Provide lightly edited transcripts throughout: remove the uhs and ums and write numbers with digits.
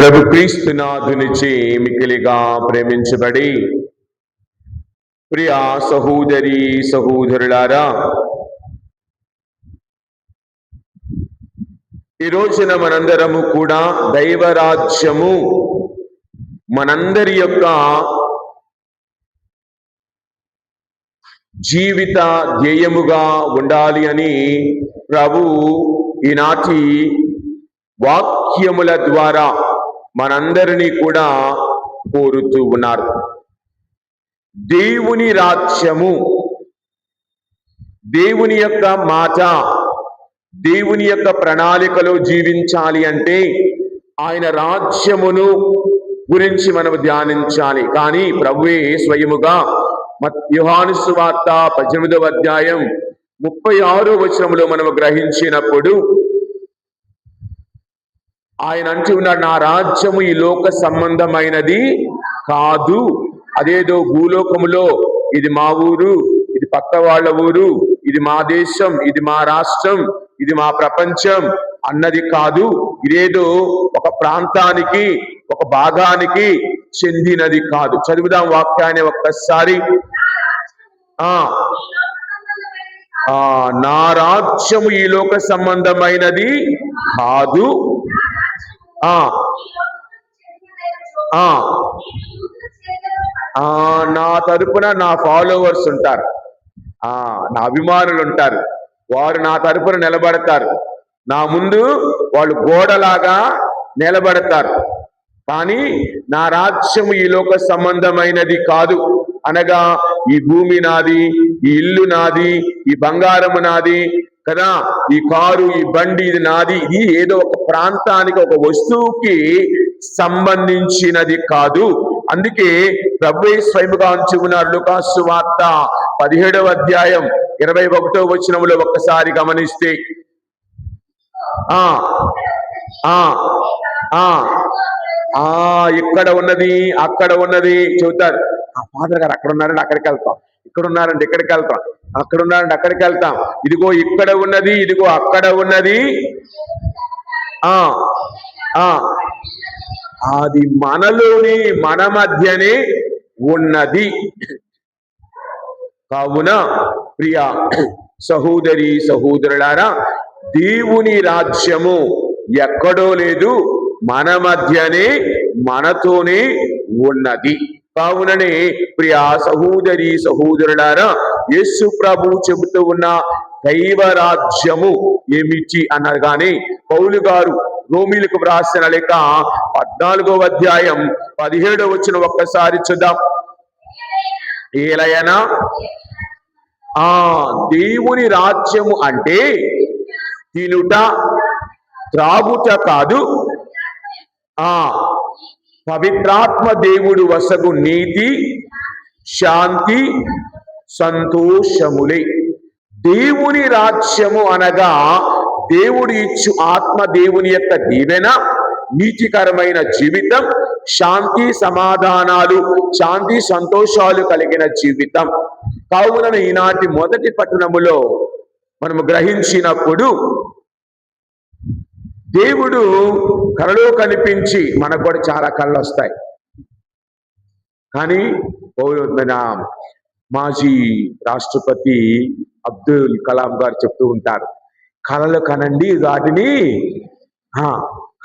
ప్రభు క్రీస్తునాథునిచే మిక్కిలిగా ప్రేమించబడి ప్రియ సహోదరి సహోదరులారా, ఈ రోజున మనందరము కూడా దైవరాజ్యము మనందరి యొక్క జీవిత ధ్యేయముగా ఉండాలి అని ప్రభు ఈనాటి వాక్యముల ద్వారా మనందరినీ కూడా కోరుతూ ఉన్నారు. దేవుని రాజ్యము, దేవుని యొక్క మాట, దేవుని యొక్క ప్రణాళికలో జీవించాలి అంటే ఆయన రాజ్యమును గురించి మనం ధ్యానించాలి. కానీ ప్రభువే స్వయముగా యోహాను సువార్త 18వ అధ్యాయం 36వ వచనములో మనము గ్రహించినప్పుడు ఆయన అంటూ ఉన్నాడు, నా రాజ్యము ఈ లోక సంబంధమైనది కాదు. అదేదో భూలోకములో ఇది మా ఊరు, ఇది పక్క వాళ్ళ ఊరు, ఇది మా దేశం, ఇది మా రాష్ట్రం, ఇది మా ప్రపంచం అన్నది కాదు. ఇదేదో ఒక ప్రాంతానికి, ఒక భాగానికి చెందినది కాదు. చదువుదాం వాక్యాన్ని ఒక్కసారి. నా రాజ్యము ఈ లోక సంబంధమైనది కాదు. నా తరపున నా ఫాలోవర్స్ ఉంటారు, నా అభిమానులు ఉంటారు. వారు నా తరపున నిలబడతారు, నా ముందు వాళ్ళు గోడలాగా నిలబడతారు. కానీ నా రాజ్యము ఈ లోక సంబంధమైనది కాదు. అనగా ఈ భూమి నాది, ఈ ఇల్లు నాది, ఈ బంగారము నాది కదా, ఈ కారు, ఈ బండి ఇది నాది. ఇది ఏదో ఒక ప్రాంతానికి, ఒక వస్తువుకి సంబంధించినది కాదు. అందుకే ప్రభువే స్వయముగా అంటూ ఉన్నారు. లూకాసు సువార్త 17వ అధ్యాయం 21వ వచనములో ఒక్కసారి గమనిస్తే, ఇక్కడ ఉన్నది, అక్కడ ఉన్నది చెబుతారు. ఫాదర్ గారు అక్కడ ఉన్నారంటే అక్కడికి వెళ్తాం, ఇక్కడ ఉన్నారంటే ఇక్కడికి వెళ్తాం, అక్కడ ఉన్నారంటే అక్కడికి వెళ్తాం. ఇదిగో ఇక్కడ ఉన్నది, ఇదిగో అక్కడ ఉన్నది. అది మనలోని, మన మధ్యనే ఉన్నది. కావున ప్రియ సహోదరి సహోదరులారా, దేవుని రాజ్యము ఎక్కడో లేదు, మన మధ్యనే, మనతోనే ఉన్నది. కావుననే ప్రియ సహోదరి సహోదరులారా, యేసు ప్రభు చెబుతూ ఉన్న దైవరాజ్యము ఏమిటి అనగానే పౌలు గారు రోమీలకు వ్రాసిన లేఖ 14వ అధ్యాయం 17వ వచనం ఒక్కసారి చూద్దాం. ఏలయనా దేవుని రాజ్యము అంటే తినుట త్రాగుట కాదు, పవిత్రాత్మ దేవుడు వసగు నీతి, శాంతి, సంతోషములే. దేవుని రాజ్యము అనగా దేవుడు ఇచ్చు ఆత్మ, దేవుని యొక్క దీవెన, నీతికరమైన జీవితం, శాంతి సమాధానాలు, శాంతి సంతోషాలు కలిగిన జీవితం. కావున ఈనాటి మొదటి పట్టణములో మనము గ్రహించినప్పుడు దేవుడు కలలో కనిపించి, మనకు కూడా చాలా కళ్ళు వస్తాయి. కానీ మాజీ రాష్ట్రపతి అబ్దుల్ కలాం గారు చెప్తూ ఉంటారు, కళలు కనండి, వాటిని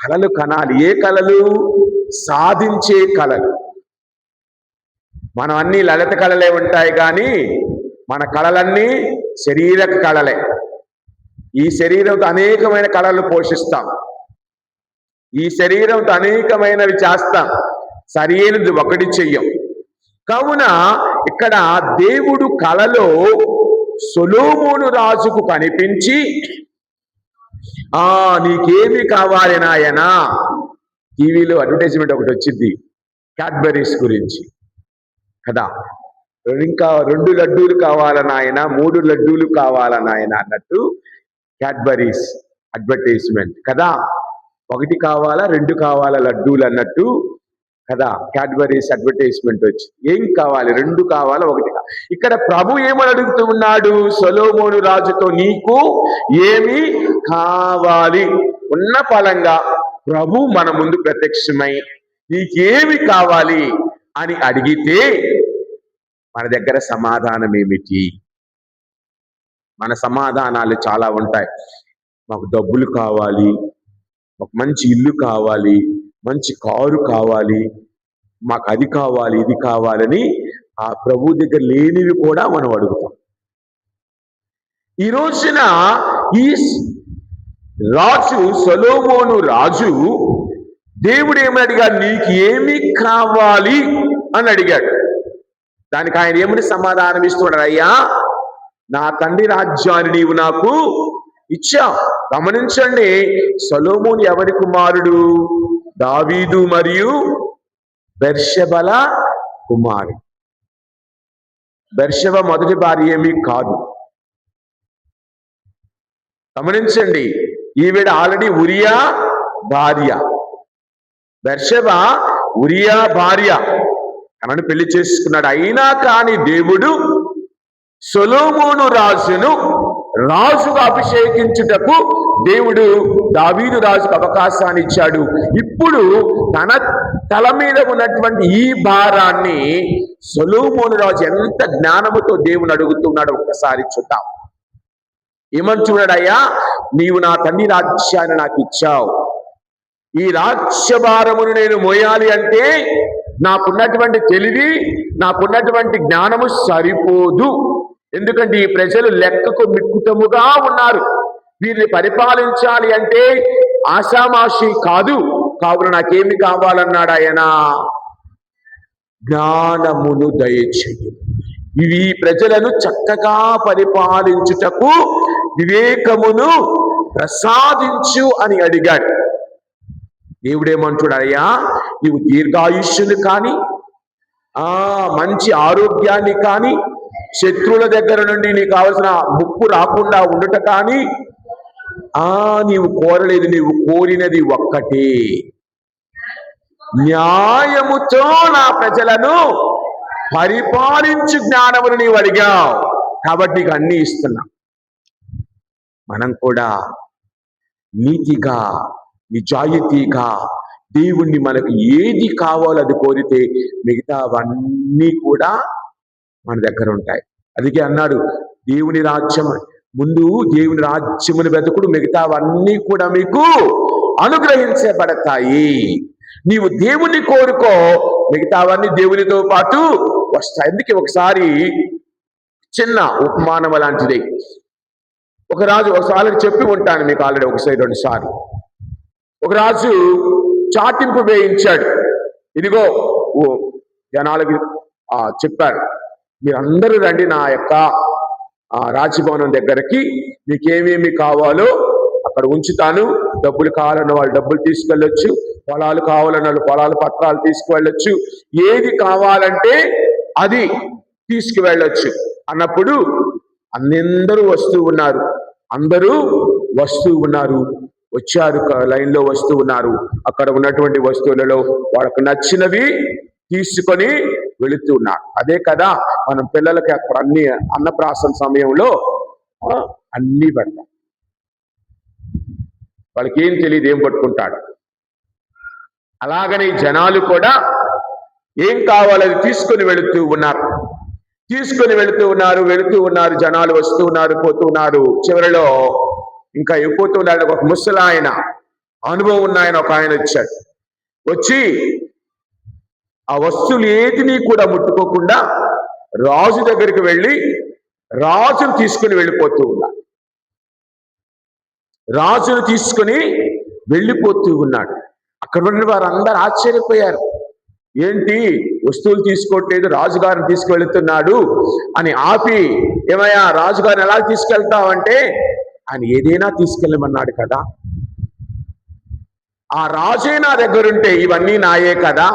కళలు కనాలి. ఏ కళలు? సాధించే కళలు. మనం అన్ని లలిత కళలే ఉంటాయి, కానీ మన కళలన్నీ శరీరక కళలే. ఈ శరీరంతో అనేకమైన కళలు పోషిస్తాం, ఈ శరీరంతో అనేకమైనవి చేస్తాం, సరైనది ఒకటి చెయ్యం. కావున ఇక్కడ దేవుడు కళలో సొలొమోను రాజుకు కనిపించి, నీకేమి కావాలి నాయనా? టీవీలో అడ్వర్టైజ్మెంట్ ఒకటి వచ్చింది క్యాడ్బరీస్ గురించి కదా, ఇంకా 2 లడ్డూలు కావాల నాయన, 3 లడ్డూలు కావాల నాయన అన్నట్టు క్యాడ్బరీస్ అడ్వర్టైజ్మెంట్ కదా. 1 కావాలా, 2 కావాలా లడ్డూలు అన్నట్టు కదా క్యాడ్బరీస్ అడ్వర్టైజ్మెంట్ వచ్చి. ఏం కావాలి? 2 కావాలా, 1 కావాలి. ఇక్కడ ప్రభు ఏమని అడుగుతూ ఉన్నాడు సొలొమోను రాజుతో, నీకు ఏమి కావాలి? ఉన్న ఫలంగా ప్రభు మన ముందు ప్రత్యక్షమై నీకేమి కావాలి అని అడిగితే మన దగ్గర సమాధానం ఏమిటి? మన సమాధానాలు చాలా ఉంటాయి. మాకు డబ్బులు కావాలి, మాకు మంచి ఇల్లు కావాలి, మంచి కారు కావాలి, మాకు అది కావాలి ఇది కావాలని ఆ ప్రభు దగ్గర లేనివి కూడా మనం అడుగుతాం. ఈ రోజున ఈ రాజు సొలొమోను రాజు దేవుడు ఏమని అడిగాడు? నీకు ఏమి కావాలి అని అడిగాడు. దానికి ఆయన ఏమని సమాధానం ఇస్తున్నాడు? అయ్యా, నా తండ్రి రాజ్యాన్ని నీవు నాకు ఇచ్చావు. గమనించండి, సొలొమోను ఎవరి కుమారుడు? దావీదు మరియు బెర్షెబల కుమారుడు. బెర్షెబ మొదటి భార్య ఏమీ కాదు. గమనించండి, ఈవిడ ఆల్రెడీ ఉరియా భార్య. బెర్షెబ ఉరియా భార్య, తనను పెళ్లి చేసుకున్నాడు. అయినా కానీ దేవుడు సొలొమోను రాజును రాజుగా అభిషేకించుటకు దేవుడు దావీదు రాజుకు అవకాశాన్ని ఇచ్చాడు. ఇప్పుడు తన తల మీద ఉన్నటువంటి ఈ భారాన్ని సొలొమోను రాజు ఎంత జ్ఞానముతో దేవుని అడుగుతున్నాడు ఒక్కసారి చూద్దాం. ఏమని చూడాడు? అయ్యా, నీవు నా తండ్రి రాజ్యాన్ని నాకు ఇచ్చావు. ఈ రాజ్యభారమును నేను మోయాలి అంటే నాకున్నటువంటి తెలివి, నాకున్నటువంటి జ్ఞానము సరిపోదు. ఎందుకంటే ఈ ప్రజలు లెక్కకు మిక్కుటముగా ఉన్నారు. వీరిని పరిపాలించాలి అంటే ఆషామాషి కాదు. కావున నాకేమి కావాలన్నాడు ఆయన? జ్ఞానమును దయచేయు. ఇవి ప్రజలను చక్కగా పరిపాలించుటకు వివేకమును ప్రసాదించు అని అడిగాడు. దేవుడేమంటున్నాడయ్యా, నీవు దీర్ఘాయుష్యుని కానీ మంచి ఆరోగ్యాన్ని కానీ శత్రువుల దగ్గర నుండి నీకు కావలసిన ముప్పు రాకుండా ఉండుట కానీ నీవు కోరలేదు. నీవు కోరినది ఒక్కటే, న్యాయముతో నా ప్రజలను పరిపాలించు జ్ఞానమును నీవు అడిగావు. కాబట్టి ఇక అన్నీ ఇస్తున్నా. మనం కూడా నీతిగా నిజాయితీగా దేవుణ్ణి మనకు ఏది కావాలో అది కోరితే మిగతావన్నీ కూడా మన దగ్గర ఉంటాయి. అందుకే అన్నాడు, దేవుని రాజ్యం ముందు దేవుని రాజ్యమును వెతుకుడు, మిగతావన్నీ కూడా మీకు అనుగ్రహించబడతాయి. నీవు దేవుని కోరుకో, మిగతావన్నీ దేవునితో పాటు వస్తాయి. అందుకే ఒకసారి చిన్న ఉపమానం లాంటిది ఒక రాజు, ఒకసారి చెప్పి ఉంటాను మీకు ఆల్రెడీ ఒకసారి 2 సార్లు. ఒక రాజు చాటింపు వేయించాడు. ఇదిగో జనాలకి చెప్పాడు, మీరందరూ రండి నా యొక్క రాజభవనం దగ్గరికి, మీకేమేమి కావాలో అక్కడ ఉంచుతాను. డబ్బులు కావాలన్న వాళ్ళు డబ్బులు తీసుకెళ్ళొచ్చు, పొలాలు కావాలన్న వాళ్ళు పొలాల పత్రాలు తీసుకువెళ్ళొచ్చు, ఏది కావాలంటే అది తీసుకువెళ్ళొచ్చు అన్నప్పుడు అందరూ వస్తూ ఉన్నారు. అందరూ వస్తూ ఉన్నారు, వచ్చారు, లైన్లో వస్తూ ఉన్నారు. అక్కడ ఉన్నటువంటి వస్తువులలో వాళ్ళకు నచ్చినవి తీసుకొని వెళుతూ ఉన్నారు. అదే కదా మనం పిల్లలకి అక్కడ అన్ని అన్నప్రాసన సమయంలో అన్నీ పెడతాం. వాళ్ళకి ఏం తెలియదు, ఏం పట్టుకుంటాడు. అలాగనే జనాలు కూడా ఏం కావాలని తీసుకొని వెళుతూ ఉన్నారు. వెళుతూ ఉన్నారు. జనాలు వస్తూ ఉన్నారు, పోతూ ఉన్నారు. చివరిలో ఇంకా అయిపోతూ ఉన్నాడు. ఒక ముసలాయన, అనుభవం ఉన్న ఆయన ఒక ఆయన వచ్చాడు. వచ్చి ఆ వస్తువులు ఏటిని కూడా ముట్టుకోకుండా రాజు దగ్గరికి వెళ్ళి రాజును తీసుకుని వెళ్ళిపోతూ ఉన్నాడు. రాజును తీసుకుని వెళ్ళిపోతూ ఉన్నాడు. అక్కడ ఉన్న వారందరూ ఆశ్చర్యపోయారు. ఏంటి వస్తువులు తీసుకోవట్లేదు, రాజుగారిని తీసుకువెళుతున్నాడు అని ఆపి, ఏమయ్యా రాజుగారిని ఎలా తీసుకెళ్తావంటే ఆయన ఏదైనా తీసుకెళ్ళమన్నాడు కదా, ఆ రాజే నా దగ్గరుంటే ఇవన్నీ నాయే కదా,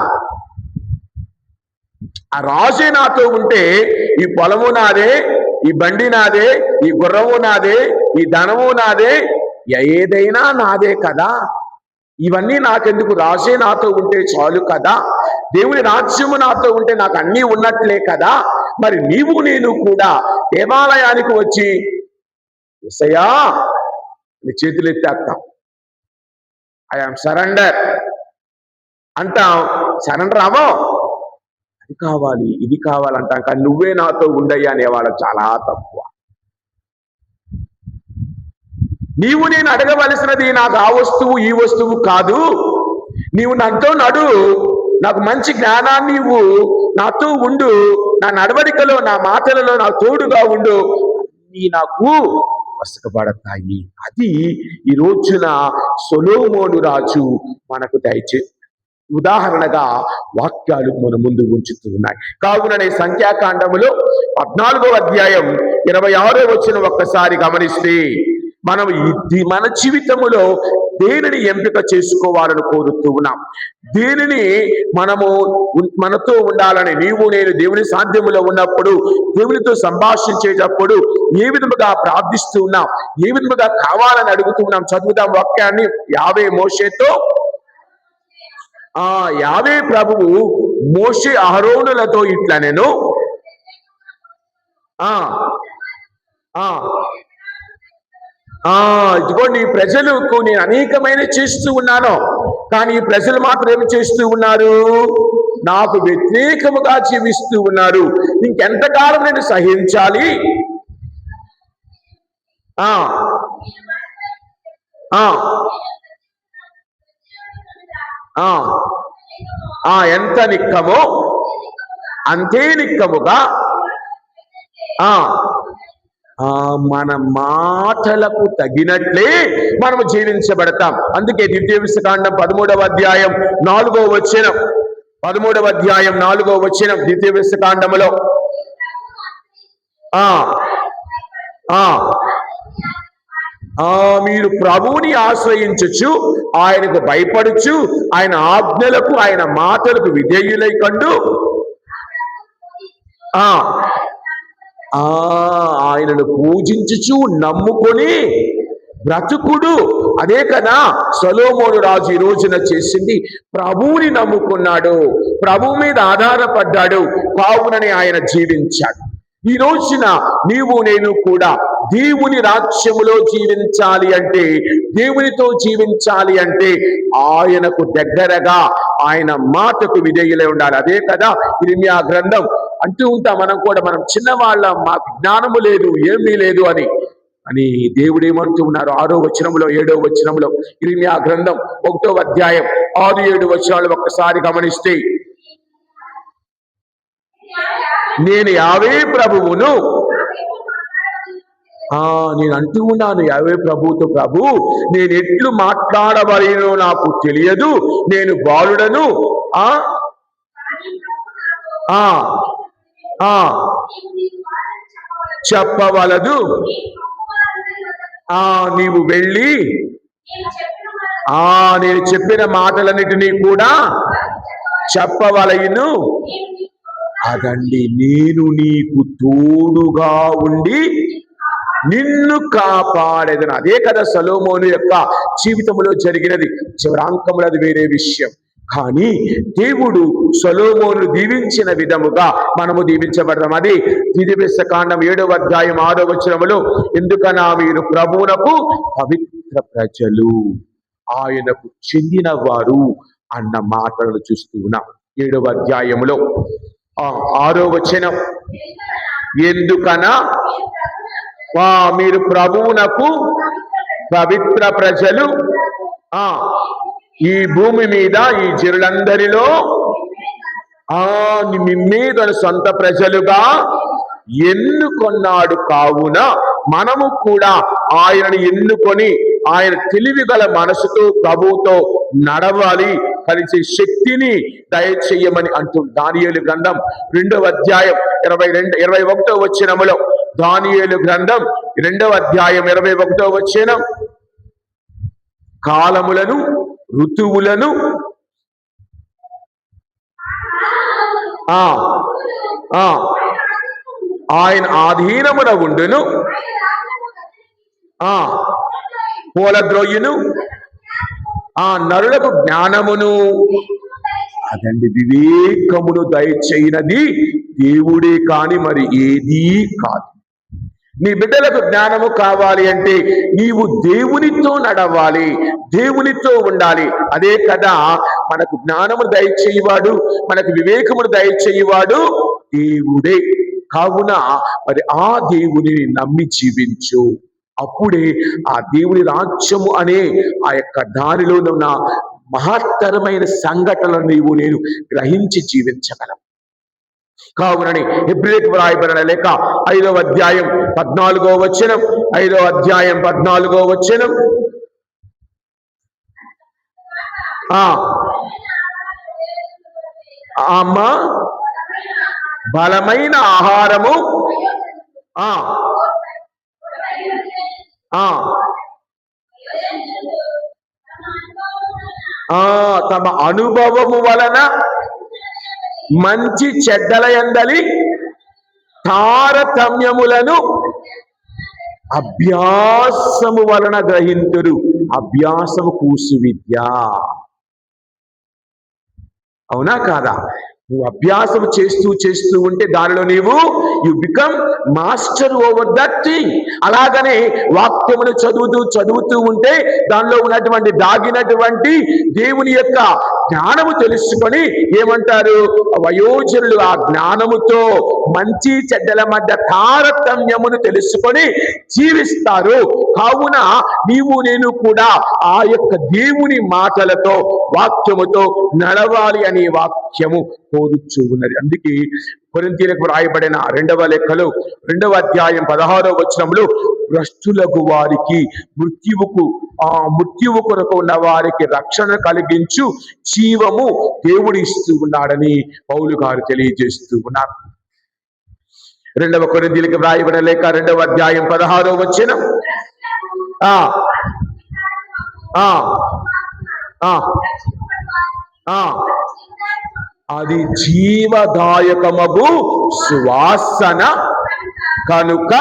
ఆ రాజే నాతో ఉంటే ఈ పొలము నాదే, ఈ బండి నాదే, ఈ గుర్రము నాదే, ఈ ధనము నాదే, ఏదైనా నాదే కదా, ఇవన్నీ నాకెందుకు, రాజే నాతో ఉంటే చాలు కదా, దేవుని రాజ్యము నాతో ఉంటే నాకు అన్నీ ఉన్నట్లే కదా, మరి నీవు నేను కూడా దేవాలయానికి వచ్చి యేసయ్యా నీ చేతులు ఎత్తేస్తాం. ఐఎమ్ సరెండర్ అంటాం. సరెండర్ అవో, అది కావాలి ఇది కావాలంటాం. కానీ నువ్వే నాతో ఉండయ్యా అనేవాళ్ళ చాలా తక్కువ. నీవు నేను అడగవలసినది నాకు ఆ వస్తువు ఈ వస్తువు కాదు, నీవు నాతో నడు, నాకు మంచి జ్ఞానాన్ని ఇవ్వు, నాతో ఉండు, నా నడవడికలో నా మాటలలో నాకు తోడుగా ఉండు, నీ నాకు వసకబడతాయి. అది ఈ రోజున సొలొమోను రాజు మనకు ఉదాహరణగా వాక్యాలు మన ముందు ఉంచుతూ ఉన్నాయి. కావున సంఖ్యాకాండములో 14వ అధ్యాయం 26వ వచనం ఒక్కసారి గమనిస్తే మనం మన జీవితములో దేనిని ఎంపిక చేసుకోవాలని కోరుతూ ఉన్నాం, దేనిని మనతో ఉండాలని. నీవు నేను దేవుని సాధ్యములో ఉన్నప్పుడు, దేవునితో సంభాషించేటప్పుడు ఏ విధముగా ప్రార్థిస్తూ ఉన్నాం, ఏ విధముగా కావాలని అడుగుతూ ఉన్నాం. చదువుదాం వాక్యాన్ని. యావే మోషేతో యావే ప్రభువు మోషే అహరోనులతో ఇట్లా నేను ఇదిగో నీ ప్రజలకు నేను అనేకమైన చేస్తూ ఉన్నాను, కానీ ఈ ప్రజలు మాత్రం ఏమి చేస్తూ ఉన్నారు, నాకు వ్యతిరేకముగా జీవిస్తూ ఉన్నారు. ఇంకెంతకాలం నేను సహించాలి? ఎంత నిక్కమో అంతే నిక్కముగా మన మాటలకు తగినట్లే మనము జీవించబడతాం. అందుకే ద్వితీయోపదేశకాండం 13వ అధ్యాయం 4వ వచనం, 13వ అధ్యాయం 4వ వచనం ద్వితీయోపదేశకాండములో మీరు ప్రభువుని ఆశ్రయించచ్చు, ఆయనకు భయపడుచు, ఆయన ఆజ్ఞలకు ఆయన మాటలకు విధేయులై కండు ఆయనను పూజించుచు నమ్ముకొని బ్రతుకుడు. అదే కదా సొలొమోను రాజు ఈ రోజున చేసింది. ప్రభువుని నమ్ముకున్నాడు, ప్రభువు మీద ఆధారపడ్డాడు, కావునని ఆయన జీవించాడు. ఈ రోజున నీవు నేను కూడా దేవుని రాజ్యములో జీవించాలి అంటే, దేవునితో జీవించాలి అంటే ఆయనకు దగ్గరగా ఆయన మాటకు విధేయులై ఉండాలి. అదే కదా ఇర్మియా గ్రంథం అంటూ ఉంటాం మనం కూడా, మనం చిన్నవాళ్ళం, మాకు జ్ఞానము లేదు, ఏమీ లేదు అని దేవుడు ఏమంటూ ఉన్నారు 6వ వచనంలో 7వ వచనంలో ఇర్మియా గ్రంథం 1వ అధ్యాయం 6-7 వచనాలు ఒక్కసారి గమనిస్తే, నేను యావే ప్రభువును నేను అంటూ ఉన్నాను యావే ప్రభువుతో, ప్రభు నేను ఎట్లు మాట్లాడవలెనో నాకు తెలియదు, నేను బాలుడను, చెప్పవలదు, నీవు వెళ్ళి నేను చెప్పిన మాటలన్నిటినీ కూడా చెప్పవలయును. అదండి, నేను నీకు తోడుగా ఉండి నిన్ను కాపాడేదను. అదే కదా సొలొమోను యొక్క జీవితంలో జరిగినది. చివరాంకములు అది వేరే విషయం. కానీ దేవుడు సొలొమోను దీవించిన విధముగా మనము దీవించబడతాం. అది ద్వితీయోపదేశకాండం 7వ అధ్యాయం 6వ వచనములో, ఎందుకనా మీరు ప్రభువునకు పవిత్ర ప్రజలు, ఆయనకు చెందిన వారు అన్న మాటలను చూస్తూ ఉన్నాం. 7వ అధ్యాయములో 6వ వచనం, ఎందుకనా మీరు ప్రభువునకు పవిత్ర ప్రజలు, ఈ భూమి మీద ఈ జనులందరిలో మిమ్మే తన సొంత ప్రజలుగా ఎన్నుకొన్నాడు. కావున మనము కూడా ఆయనను ఎన్నుకొని ఆయన తెలివిగల మనసుతో ప్రభువుతో నడవాలి, కలిసి శక్తిని దయచేయమని అంటూ దానియేలు గ్రంథం 2వ అధ్యాయం 21వ వచనములో, దానియేలు గ్రంథం 2వ అధ్యాయం 21వ వచనం, కాలములను ఋతువులను ఆయన ఆధీనమున ఉండును, పూలద్రోయును, నరులకు జ్ఞానమును, అదండి వివేకమును దయచేయనది దేవుడే కాని మరి ఏదీ కాదు. నీ బిడ్డలకు జ్ఞానము కావాలి అంటే నీవు దేవునితో నడవాలి, దేవునితో ఉండాలి. అదే కదా మనకు జ్ఞానము దయచేయవాడు, మనకు వివేకమును దయచేయవాడు దేవుడే. కావున మరి ఆ దేవుని నమ్మి జీవించు. అప్పుడే ఆ దేవుని రాజ్యము అనే ఆ యొక్క దానిలో ఉన్న మహత్తరమైన సంఘటనలు నీవు నేను గ్రహించి జీవించగలం. కావునని హెబ్రీయులకు వ్రాయబడిన లేఖ 5వ అధ్యాయం 14వ వచనం, 5వ అధ్యాయం 14వ వచనం. అమ్మా బలమైన ఆహారము తమ అనుభవము వలన మంచి చెడ్డల యందలి తారతమ్యములను అభ్యాసము వలన గ్రహింతురు. అభ్యాసము కూసు విద్య. అవునా కాదా? నువ్వు అభ్యాసం చేస్తూ ఉంటే దానిలో నీవు you become master over that thing. అలాగనే వాక్యమును చదువుతూ ఉంటే దానిలో ఉన్నటువంటి దాగినటువంటి దేవుని యొక్క జ్ఞానము తెలుసుకొని ఏమంటారు? వయోజనులు ఆ జ్ఞానముతో మంచి చెడ్డల మధ్య తారతమ్యమును తెలుసుకొని జీవిస్తారు. కావున నీవు నేను కూడా ఆ యొక్క దేవుని మాటలతో వాక్యముతో నడవాలి అనే వాక్యము కోరుచూ ఉన్నది. అందుకే కొరింథీయులకు రాయబడిన 2వ లేఖలో 2వ అధ్యాయం 16వ వచనంలో భ్రష్టులకు వారికి మృత్యువు కొరకు ఉన్న వారికి రక్షణ కలిగించు జీవము దేవుడు ఇస్తూ ఉన్నాడని పౌలు గారు తెలియజేస్తూ ఉన్నారు. 2వ కొరింథీయులకు రాయబడిన లేఖ 2వ అధ్యాయం 16వ వచనం. అది జీవదాయకమగు సువాసన కనుక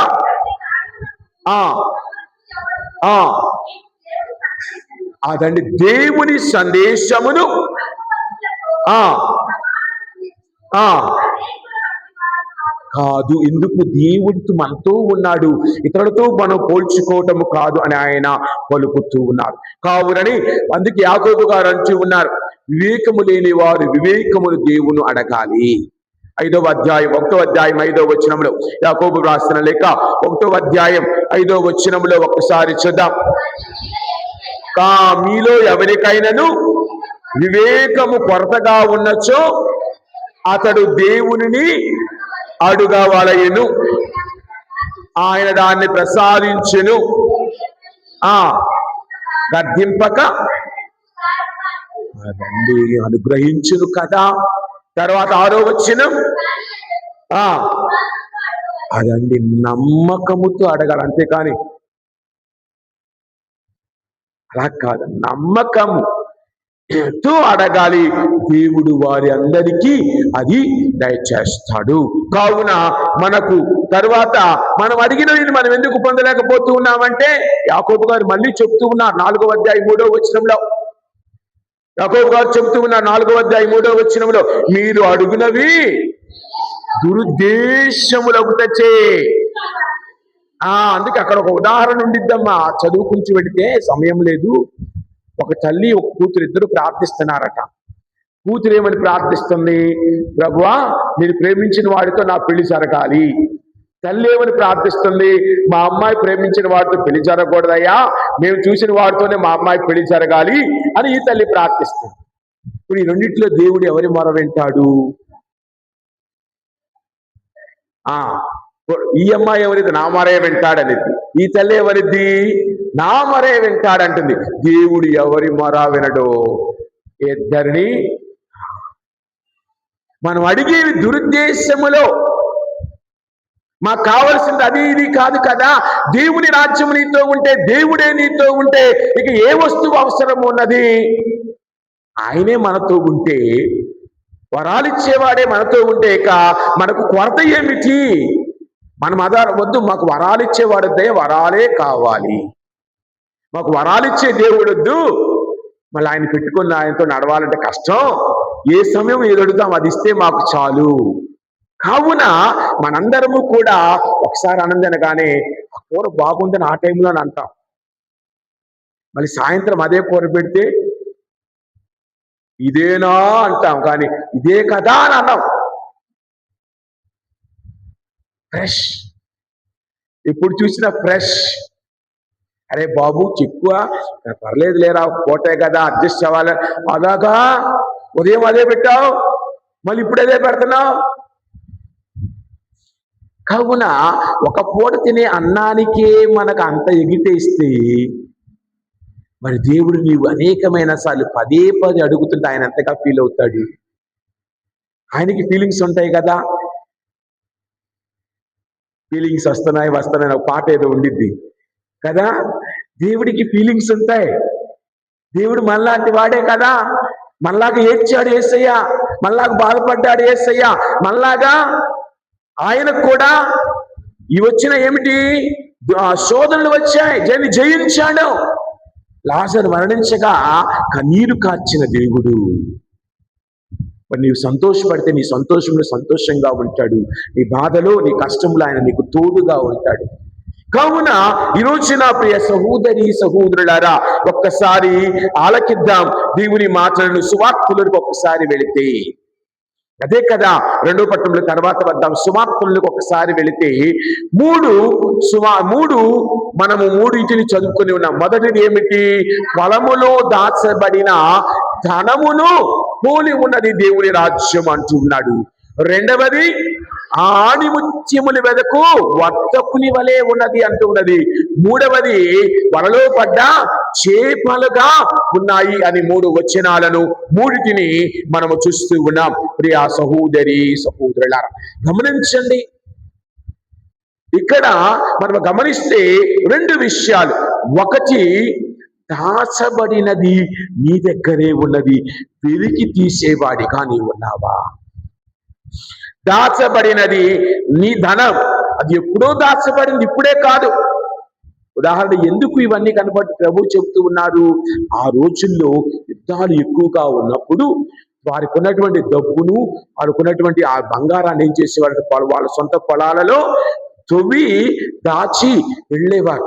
అదండి దేవుని సందేశమును కాదు. ఎందుకు? దేవుడితో మనతో ఉన్నాడు, ఇతరులతో మనం పోల్చుకోవటము కాదు అని ఆయన పలుకుతూ ఉన్నారు. కావునని అందుకే యాకోబు గారు అంటూ ఉన్నారు, వివేకము లేని వారు వివేకమును దేవుని అడగాలి. 5వ అధ్యాయం 1వ అధ్యాయం 5వ వచనంలో యాకోబు రాసిన లేఖ 1వ అధ్యాయం 5వ వచనంలో ఒక్కసారి చూద్దాం. మీలో ఎవరికైనాను వివేకము కొరతగా ఉన్నచో అతడు దేవునిని అడుగవలెను, ఆయన దాన్ని ప్రసాదించెను, గద్దింపక అదండి అనుగ్రహించును కదా. తర్వాత 6వ వచనం, అదండి నమ్మకముతో అడగాలి. అంతేకాని అలా కాదు, నమ్మకముతో అడగాలి. దేవుడు వారి అందరికీ అది దయచేస్తాడు. కావున మనకు తర్వాత మనం అడిగినది మనం ఎందుకు పొందలేకపోతూ ఉన్నామంటే యాకోబు గారు మళ్ళీ చెప్తూ ఉన్నారు 4వ అధ్యాయం 3వ వచనంలో. యాకోబు గారు చెప్తూ ఉన్నారు 4వ అధ్యాయం 3వ వచనంలో, మీరు అడుగునవి దురుద్దేశములగుటచే. అందుకే అక్కడ ఒక ఉదాహరణ ఉండిద్దమ్మా. చదువుకుంటూ వెళితే సమయం లేదు. ఒక తల్లి ఒక కూతురు ఇద్దరు ప్రార్థిస్తున్నారట. కూతురు ఏమని ప్రార్థిస్తుంది? ప్రభువా, నేను ప్రేమించిన వాడితో నా పెళ్లి జరగాలి. తల్లి ఏమని ప్రార్థిస్తుంది? మా అమ్మాయి ప్రేమించిన వాడితో పెళ్లి జరగకూడదయ్యా, మేము చూసిన వాడితోనే మా అమ్మాయి పెళ్లి జరగాలి అని ఈ తల్లి ప్రార్థిస్తుంది. ఇప్పుడు ఈ రెండింటిలో దేవుడు ఎవరి మొర వింటాడు? ఈ అమ్మాయి ఎవరిది? నా మొరే వింటాడనేది. ఈ తల్లి ఎవరిది? నా మొరే వింటాడంటుంది. దేవుడు ఎవరి మొర వినడో ఇద్దరిని. మనం అడిగేవి దురుద్దేశములో, మాకు కావలసింది అది ఇది కాదు కదా. దేవుని రాజ్యం నీతో ఉంటే, దేవుడే నీతో ఉంటే ఇక ఏ వస్తువు అవసరం ఉన్నది? ఆయనే మనతో ఉంటే, వరాలిచ్చేవాడే మనతో ఉంటే ఇక మనకు కొరత ఏమిటి? మనం వద్దు, మాకు వరాలిచ్చేవాడొద్దే, వరాలే కావాలి. మాకు వరాలిచ్చే దేవుడొద్దు, మళ్ళీ ఆయన పెట్టుకుని ఆయనతో నడవాలంటే కష్టం. ఏ సమయం ఏది అడుగుతాం అది ఇస్తే మాకు చాలు కావున మనందరము కూడా ఒకసారి అనగానే ఆ కూర బాగుందని ఆ టైంలో అంటాం. మళ్ళీ సాయంత్రం అదే కూర పెడితే ఇదేనా అంటాం, కానీ ఇదే కదా అని అన్నాం. ఫ్రెష్, ఎప్పుడు చూసినా ఫ్రెష్. అరే బాబు చిక్కువ పర్లేదు లేరా, పోతే కదా అడ్జస్ట్ అవ్వాలి. అలాగా ఉదయం అదే పెట్టావు, మళ్ళీ ఇప్పుడు అదే పెడుతున్నావు. కావున ఒక పూట తినే అన్నానికే మనకు అంత ఎగిటేస్తే మరి దేవుడు నీవు అనేకమైన సార్లు పదే పదే అడుగుతుంటే ఆయన ఎంతగా ఫీల్ అవుతాడు. ఆయనకి ఫీలింగ్స్ ఉంటాయి కదా. ఫీలింగ్స్ వస్తున్నాయి ఒక పాట ఏదో ఉండిద్ది కదా. దేవుడికి ఫీలింగ్స్ ఉంటాయి. దేవుడు మనలాంటి వాడే కదా. మనలాగా ఏడ్చాడు యేసయ్య, మనలాగా బాధపడ్డాడు యేసయ్య, మనలాగా ఆయనకు కూడా ఇవి వచ్చిన ఏమిటి శోధనలు వచ్చాయి, జయించాడు. లాజరు మరణించగా కన్నీరు కార్చిన దేవుడు. మరి నీవు సంతోషపడితే నీ సంతోషంలో సంతోషంగా ఉంటాడు, నీ బాధలో నీ కష్టంలో ఆయన నీకు తోడుగా ఉంటాడు. కావున ఈరోజు నా ప్రియ సహోదరి సహోదరులారా, ఒక్కసారి ఆలకిద్దాం దేవుని మాటలను. సువార్తలకు ఒక్కసారి వెళితే అదే కదా, 2వ పట్టణంలో తర్వాత వద్దాం. సువార్తలకు ఒకసారి వెళితే మనము మూడింటిని చదువుకుని ఉన్నాం. మొదటిది ఏమిటి? పొలములో దాచబడిన ధనమును పోలి ఉన్నది దేవుని రాజ్యం అంటూ ఉన్నాడు. రెండవది ఆణిముత్యములు వెదకు వర్తకుని వలె ఉన్నది అంటూ ఉన్నది. మూడవది వలలో పడ్డ చేపలుగా ఉన్నాయి అని 3 వచనాలను మూడిటిని మనము చూస్తూ ఉన్నాం. ప్రియా సహోదరి సహోదరులారా, గమనించండి. ఇక్కడ మనం గమనిస్తే 2 విషయాలు. ఒకటి, దాచబడినది నీ దగ్గరే ఉన్నది, వెలికి తీసేవాడిగా నీవు ఉన్నావా? దాచబడినది నీ ధనం, అది ఎప్పుడో దాచబడింది, ఇప్పుడే కాదు. ఉదాహరణ ఎందుకు ఇవన్నీ కనబడి ప్రభు చెబుతూ ఉన్నారు? ఆ రోజుల్లో యుద్ధాలు ఎక్కువగా ఉన్నప్పుడు వారికి ఉన్నటువంటి డబ్బును, వారికి ఉన్నటువంటి ఆ బంగారాన్ని ఏం చేసేవారు? వాళ్ళ సొంత పొలాలలో తవ్వి దాచి వెళ్ళేవారు.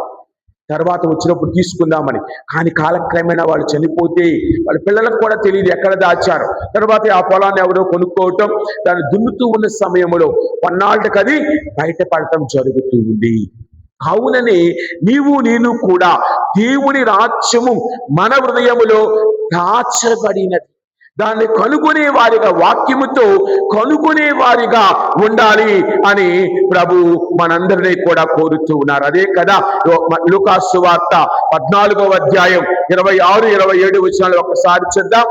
తర్వాత వచ్చినప్పుడు తీసుకుందామని. కానీ కాలక్రమేణా వాళ్ళు చనిపోతే వాళ్ళ పిల్లలకు కూడా తెలియదు ఎక్కడ దాచారు. తర్వాత ఆ పొలాన్ని ఎవరో కొనుక్కోవటం, దాన్ని దున్నుతూ ఉన్న సమయంలో కొన్నాళ్ళకి అది బయటపడటం జరుగుతూ ఉంది. కావుననే నేను కూడా దేవుని రాజ్యము మన హృదయములో దాచబడినది. దాన్ని కనుగొనే వారిగా, వాక్యముతో కనుగొనే వారిగా ఉండాలి అని ప్రభు మనందరినీ కూడా కోరుతూ ఉన్నారు. అదే కదా లూకాసు సువార్త 14వ అధ్యాయం 26, 27 వచనాలు ఒకసారి చూద్దాం.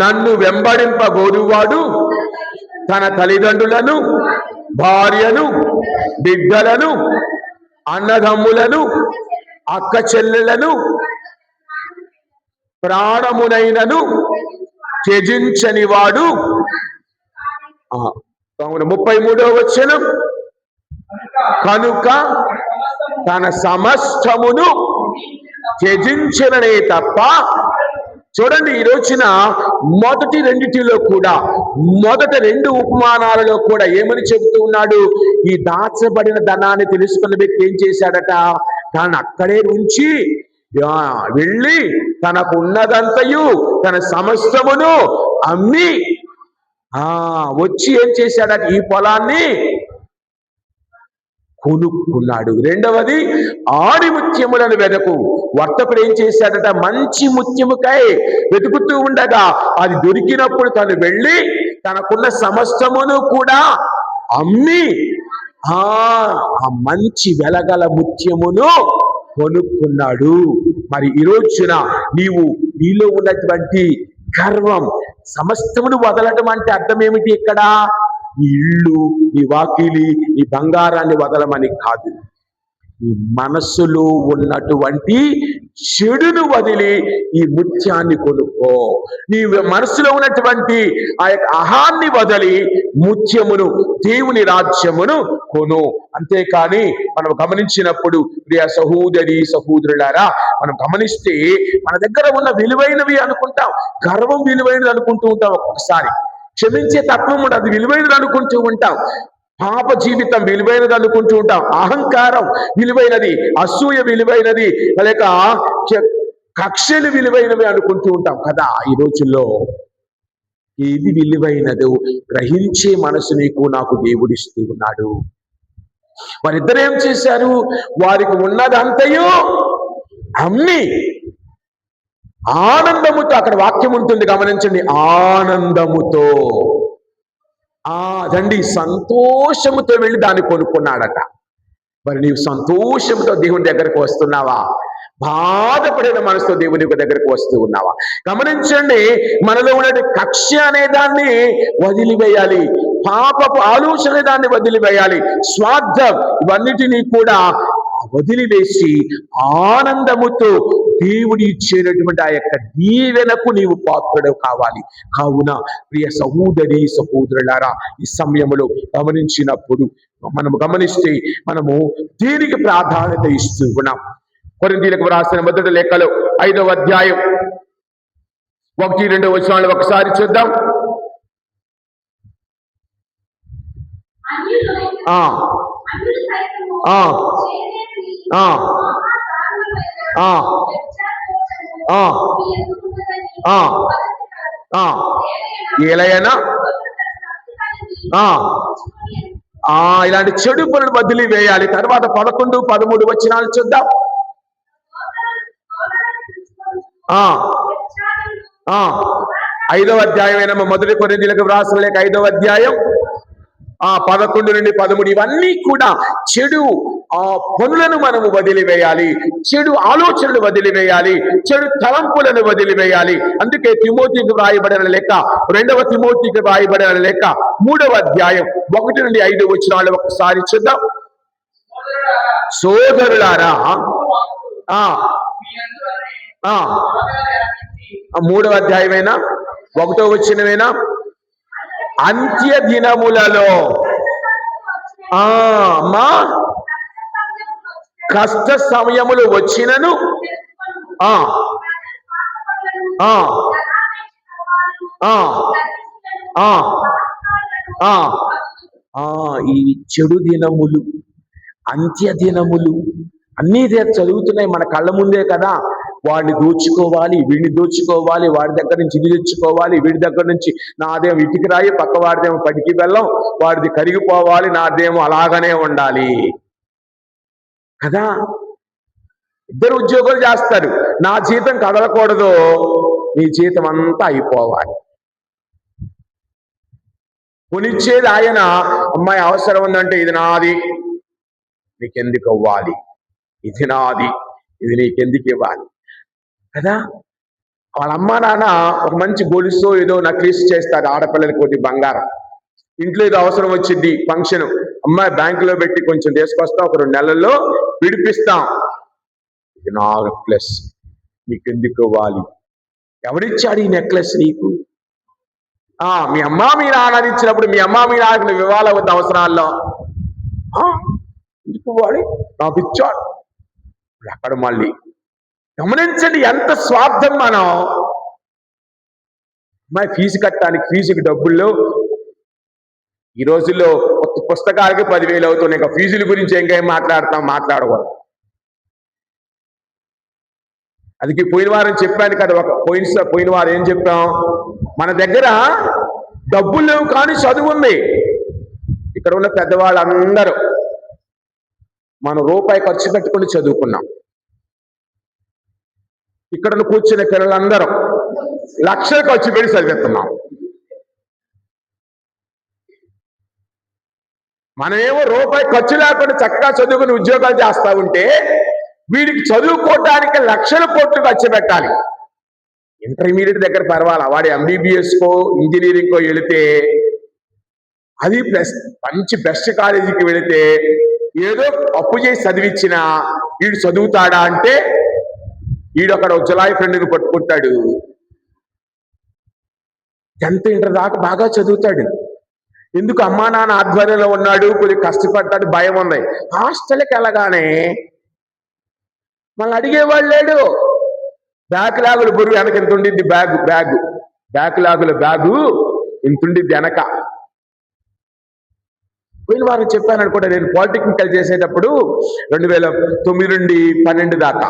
నన్ను వెంబడింపగోరువాడు తన తల్లిదండ్రులను, భార్యను, బిడ్డలను, అన్నదమ్ములను, అక్క చెల్లెలను, ప్రాణమునైనను త్యజించని వాడు. 33వ వచనం, కనుక తన సమస్తమును త్యజించననే తప్ప. చూడండి, ఈ రోజున మొదటి రెండిటిలో కూడా, మొదటి 2 ఉపమానాలలో కూడా ఏమని చెబుతూ ఉన్నాడు? ఈ దాచబడిన ధనాన్ని తెలుసుకున్న వ్యక్తి ఏం చేశాడట? దాన్ని అక్కడే ఉంచి వెళ్ళి తనకు ఉన్నదంతయు, తన సమస్తమును అమ్మి వచ్చి ఏం చేశాడట? ఈ పొలాన్ని కొనుక్కున్నాడు. రెండవది, ఆణిముత్యములను వెదకు. వర్తకుడు ఏం చేశాడట? మంచి ముత్యముకై వెతుకుతూ ఉండగా అది దొరికినప్పుడు తను వెళ్ళి తనకున్న సమస్తమును కూడా అమ్మి ఆ మంచి వెలగల ముత్యమును కొనుక్కున్నాడు. మరి ఈ రోజున నీలో ఉన్నటువంటి గర్వం, సమస్తమును వదలటం అంటే అర్థం ఏమిటి? ఇక్కడ నీ ఇల్లు, నీ వాకిలి, నీ బంగారాన్ని వదలమని కాదు. ఈ మనస్సులో ఉన్నటువంటి చెడును వదిలి ఈ ముత్యాన్ని కొనుక్కో. నీ మనసులో ఉన్నటువంటి ఆ యొక్క అహాన్ని వదిలి ముత్యమును, దేవుని రాజ్యమును కొను. అంతేకాని మనం గమనించినప్పుడు ప్రియ సహోదరి సహోదరులారా, మనం గమనిస్తే మన దగ్గర ఉన్న విలువైనవి అనుకుంటాం, గర్వం విలువైనది అనుకుంటూ ఉంటాం, ఒక్కొక్కసారి క్షమించే తత్వం కూడా అది విలువైనది అనుకుంటూ ఉంటాం, పాప జీవితం విలువైనది అనుకుంటూ ఉంటాం, అహంకారం విలువైనది, అసూయ విలువైనది, లేక కక్షలు విలువైనవి అనుకుంటూ ఉంటాం కదా. ఈ రోజుల్లో ఏది విలువైనదో గ్రహించే మనసు నీకు నాకు దేవుడిస్తూ ఉన్నాడు. వారిద్దరు ఏం చేశారు? వారికి ఉన్నదంతయు అమ్మి ఆనందముతో, అక్కడ వాక్యం ఉంటుంది గమనించండి, ఆనందముతో, అదండి సంతోషముతో వెళ్ళి దాన్ని కొనుక్కున్నాడట. మరి నీవు సంతోషంతో దేవుని దగ్గరకు వస్తున్నావా? బాధపడిన మనసుతో దేవుని దగ్గరకు వస్తూ ఉన్నావా? గమనించండి, మనలో ఉన్న కక్ష అనే దాన్ని వదిలివేయాలి, పాపపు ఆలోచన దాన్ని వదిలివేయాలి, స్వార్థం ఇవన్నిటినీ కూడా వదిలివేసి ఆనందముతో దేవుడి ఇచ్చేటటువంటి ఆ యొక్క దీవెనకు నీవు పాత్రుడు కావాలి. కావున ప్రియ సహోదరి సహోదరులారా, ఈ సమయంలో గమనించినప్పుడు మనము గమనిస్తే మనము దీనికి ప్రాధాన్యత ఇస్తూ ఉన్నాం. కొరింథీయులకు రాసిన మొదటి లేఖలో 5వ అధ్యాయం 1-2 వచనాలు ఒకసారి చూద్దాం. ఏలైనా ఇలాంటి చెడు పనులు వదిలి వేయాలి. తర్వాత 11-13 వచనాలు చూద్దాం. 5వ అధ్యాయం మొదటి కొరింథీయులకు వ్రాసిన లేఖ 5వ అధ్యాయం 11-13 ఇవన్నీ కూడా చెడు పనులను మనము వదిలివేయాలి, చెడు ఆలోచనలు వదిలివేయాలి, చెడు తలంపులను వదిలివేయాలి. అందుకే తిమోతికి వ్రాయబడిన లేఖ 2వ తిమోతికి వ్రాయబడిన లేఖ 3వ అధ్యాయం 1-5 వచనాలు ఒకసారి చూద్దాం. సోదరులారా, 3వ అధ్యాయమైనా 1వ వచనమైనా, అంత్య దినములలో మా కష్ట సమయములు వచ్చినను ఈ చెడు దినములు, అంత్య దినములు అన్నీ చదువుతున్నాయి మన కళ్ళ ముందే కదా. వాడిని దోచుకోవాలి, వీడిని దోచుకోవాలి, వాడి దగ్గర నుంచి ఇది తెచ్చుకోవాలి, వీడి దగ్గర నుంచి నాదేమో ఇటుకి రాయి, పక్క వాడిదేమో పడికి బెల్లం, వాడిది కరిగిపోవాలి, నాదేమో అలాగనే ఉండాలి కదా. ఇద్దరు ఉద్యోగాలు చేస్తారు, నా జీతం కదలకూడదు, నీ జీతం అంతా అయిపోవాలి. కొనిచ్చేది ఆయన, అమ్మాయి అవసరం ఉందంటే ఇది నాది, నీకెందుకు ఇవ్వాలి, ఇది నాది, ఇది నీకెందుకు ఇవ్వాలి కదా. వాళ్ళ అమ్మా నాన్న ఒక మంచి గొలుసో ఏదో నక్లీస్ చేస్తారు ఆడపిల్లలకి, కొద్ది బంగారం. ఇంట్లో ఏదో అవసరం వచ్చింది, ఫంక్షన్, అమ్మాయి బ్యాంకులో పెట్టి కొంచెం తీసుకొస్తాం, ఒక 2 నెలల్లో విడిపిస్తాం, ఇది నా నెక్లెస్, నీకెందుకు ఇవ్వాలి, ఎవరిచ్చాడు ఈ నెక్లెస్ నీకు? మీ అమ్మ మీ నాన్న ఇచ్చినప్పుడు మీ అమ్మ మీ నాన్నకు నువ్వు ఇవ్వాలి వద్ద అవసరాల్లో, ఎందుకు ఇవ్వాలి, నాకు ఇచ్చాడు. అక్కడ మళ్ళీ గమనించండి ఎంత స్వార్థం. మనం అమ్మాయి ఫీజు కట్టడానికి, ఫీజుకి డబ్బుల్లో ఈ రోజుల్లో పుస్తకాలకి 10,000 అవుతున్నాయి. ఇంకా ఫీజుల గురించి ఇంకేం మాట్లాడకూడదు. అది పోయిన వారం చెప్పాను కదా, పోయిన వారం ఏం చెప్పాం, మన దగ్గర డబ్బులు లేవు కానీ చదువు ఉంది. ఇక్కడ ఉన్న పెద్దవాళ్ళందరూ మనం రూపాయి ఖర్చు పెట్టుకుని చదువుకున్నాం. ఇక్కడ కూర్చున్న పిల్లలందరం లక్షలు ఖర్చు పెట్టి చదివిస్తున్నాం. మనమేమో రూపాయి ఖర్చు లేకుండా చక్కగా చదువుకుని ఉద్యోగాలు చేస్తా ఉంటే, వీడికి చదువుకోవడానికి లక్షల కోట్లు ఖర్చు పెట్టాలి. ఇంటర్మీడియట్ దగ్గర పర్వాలా, వాడి ఎంబీబీఎస్కో ఇంజనీరింగ్కో వెళితే, అది మంచి బెస్ట్ కాలేజీకి వెళితే ఏదో అప్పు చేసి చదివించినా వీడు చదువుతాడా అంటే వీడు అక్కడ జులాయి ఫ్రెండ్ని పట్టుకుంటాడు, 10th ఇంటర్ దాకా బాగా చదువుతాడు. ఎందుకు? అమ్మా నాన్న ఆధ్వర్యంలో ఉన్నాడు, కొద్దిగా కష్టపడ్డాడు, భయం ఉంది. హాస్టల్కి వెళ్ళగానే మళ్ళీ అడిగేవాళ్ళు లేడు. బ్యాక్లాగుల బరువు వెనక ఎంత ఉండిద్ది, బ్యాక్లాగుల బ్యాగు ఇంతుండిద్ది వెనక. పోయిన వారం చెప్పాను అనుకుంటా, నేను పాలిటెక్నికల్ చేసేటప్పుడు 2009 నుండి 12 దాకా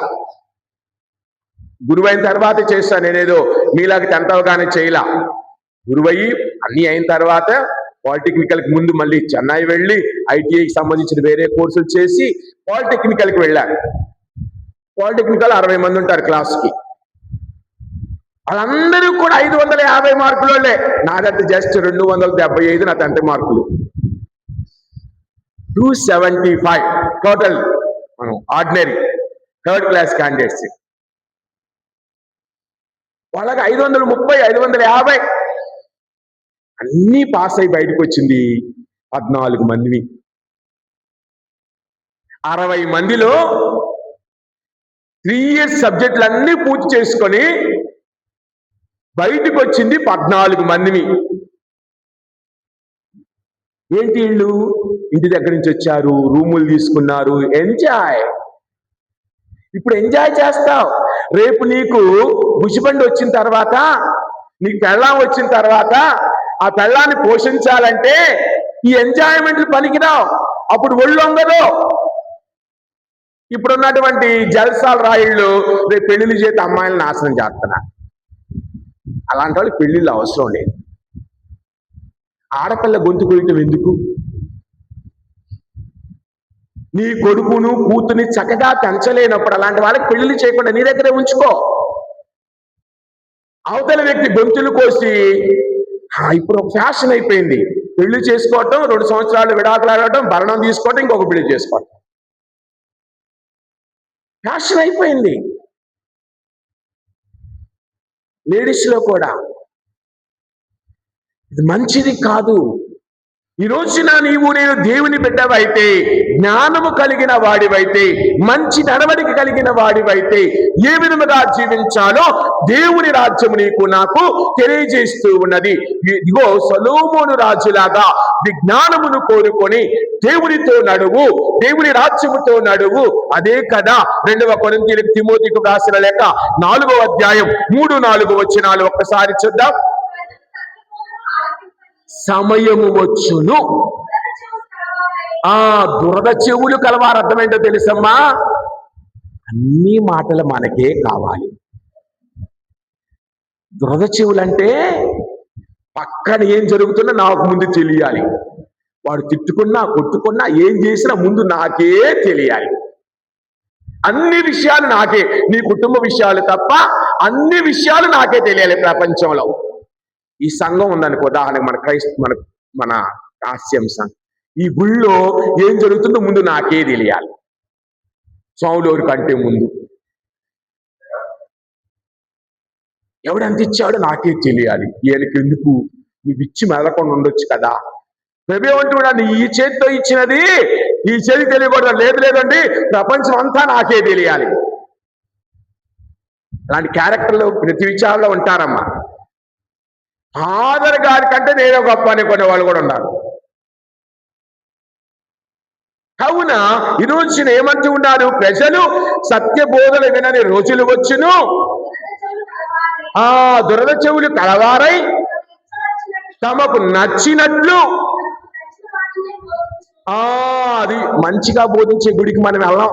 గురువైన తర్వాత చేస్తాను. నేనేదో మీలాగా 10th అవగానే చేయలా. గురువయ్యి అన్ని అయిన తర్వాత పాలిటెక్నికల్కి ముందు మళ్ళీ చెన్నై వెళ్ళి ఐటీఐకి సంబంధించిన వేరే కోర్సులు చేసి పాలిటెక్నికల్కి వెళ్ళాను. పాలిటెక్నికల్ 60 మంది ఉంటారు క్లాస్కి. వాళ్ళందరూ కూడా 550 మార్కులే. నాదంటే జస్ట్ 275 నా 10th మార్కులు. 275 టోటల్ మనం ఆర్డినరీ 3rd క్లాస్ క్యాండిడేట్స్. వాళ్ళకి 530, 550 అన్నీ పాస్ అయి బయటకు వచ్చింది 14 మందిని. 60 మందిలో 3 years సబ్జెక్టులు అన్నీ పూర్తి చేసుకొని బయటకు వచ్చింది 14 మందిని. ఏంటి వీళ్ళు ఇంటి దగ్గర నుంచి వచ్చారు, రూములు తీసుకున్నారు, ఎంజాయ్. ఇప్పుడు ఎంజాయ్ చేస్తావు, రేపు నీకు బుషిబండి వచ్చిన తర్వాత, నీకు పెళ్ళాం వచ్చిన తర్వాత ఆ పెళ్ళాన్ని పోషించాలంటే ఈ ఎంజాయ్మెంట్లు పనికిరావు. అప్పుడు ఒళ్ళు వంగదు. ఇప్పుడున్నటువంటి జల్సాల రాయిళ్ళు రేపు పెళ్లిళ్ళు చేతి అమ్మాయిలను నాశనం చేస్తున్నారు. అలాంటి వాళ్ళు పెళ్లిళ్ళు అవసరం లేదు. ఆడపిల్ల గొంతు కొయ్యటం ఎందుకు? నీ కొడుకును కూతుని చక్కగా పెంచలేనప్పుడు అలాంటి వాళ్ళకి పెళ్లిళ్ళు చేయకుండా నీ దగ్గరే ఉంచుకో. అవతల వ్యక్తి గొంతులు కోసి ఇప్పుడు ఒక ఫ్యాషన్ అయిపోయింది, పెళ్లి చేసుకోవటం, 2 సంవత్సరాలు విడాకులు ఆడటం, భరణం తీసుకోవటం, ఇంకొక పెళ్లి చేసుకోవటం ఫ్యాషన్ అయిపోయింది లేడీస్ లో కూడా. ఇది మంచిది కాదు. ఈ రోజున నీవు నేను దేవుని బిడ్డవైతే, జ్ఞానము కలిగిన వాడివైతే, మంచి నడవడిక కలిగిన వాడివైతే ఏ విధముగా జీవించాలో దేవుని రాజ్యము నీకు నాకు తెలియజేస్తూ ఉన్నది. ఇదిగో సొలొమోను రాజులాగా విజ్ఞానమును కోరుకొని దేవునితో నడువు, దేవుని రాజ్యముతో నడువు. అదే కదా 2వ కొరింథీయులకు తిమోతికి రాసిన లేఖ 4వ అధ్యాయం 3-4 వచనాలు ఒక్కసారి చూద్దాం. సమయము వచ్చును. దురద చెవులు కలవారు అర్థమేంటో తెలుసమ్మా? అన్ని మాటలు మనకే కావాలి. దురద చెవులంటే పక్కన ఏం జరుగుతున్నా నాకు ముందు తెలియాలి. వాడు తిట్టుకున్నా కొట్టుకున్నా ఏం చేసినా ముందు నాకే తెలియాలి. అన్ని విషయాలు నాకే, నీ కుటుంబ విషయాలు తప్ప అన్ని విషయాలు నాకే తెలియాలి ప్రపంచంలో. ఈ సంఘం ఉందనుకో, ఉదాహరణకు మన హాస్యం సంఘం, ఈ గుళ్ళో ఏం జరుగుతుందో ముందు నాకే తెలియాలి, స్వాములూరి కంటే ముందు. ఎవడు ఎంత ఇచ్చాడో నాకే తెలియాలి. ఈయనకి ఎందుకు, నీకు ఇచ్చి మెదలకుండా ఉండొచ్చు కదా. ప్రభేమంటున్నాడు, ఈ చేతితో ఇచ్చినది ఈ చేతి తెలియకూడదు. లేదండి, ప్రపంచం అంతా నాకే తెలియాలి. అలాంటి క్యారెక్టర్లు ప్రతి విచారంలో ఉంటారమ్మా. ఫాదర్ గారి కంటే నేనే గొప్ప అనుకునే వాళ్ళు కూడా ఉన్నారు. కావున ఈ రోజున ఏమంటూ ఉన్నారు ప్రజలు? సత్య బోధన వినని రోజులు వచ్చును, దురద చెవులు కలవారై తమకు నచ్చినట్లు. అది మంచిగా బోధించే గుడికి మనం వెళ్ళాం.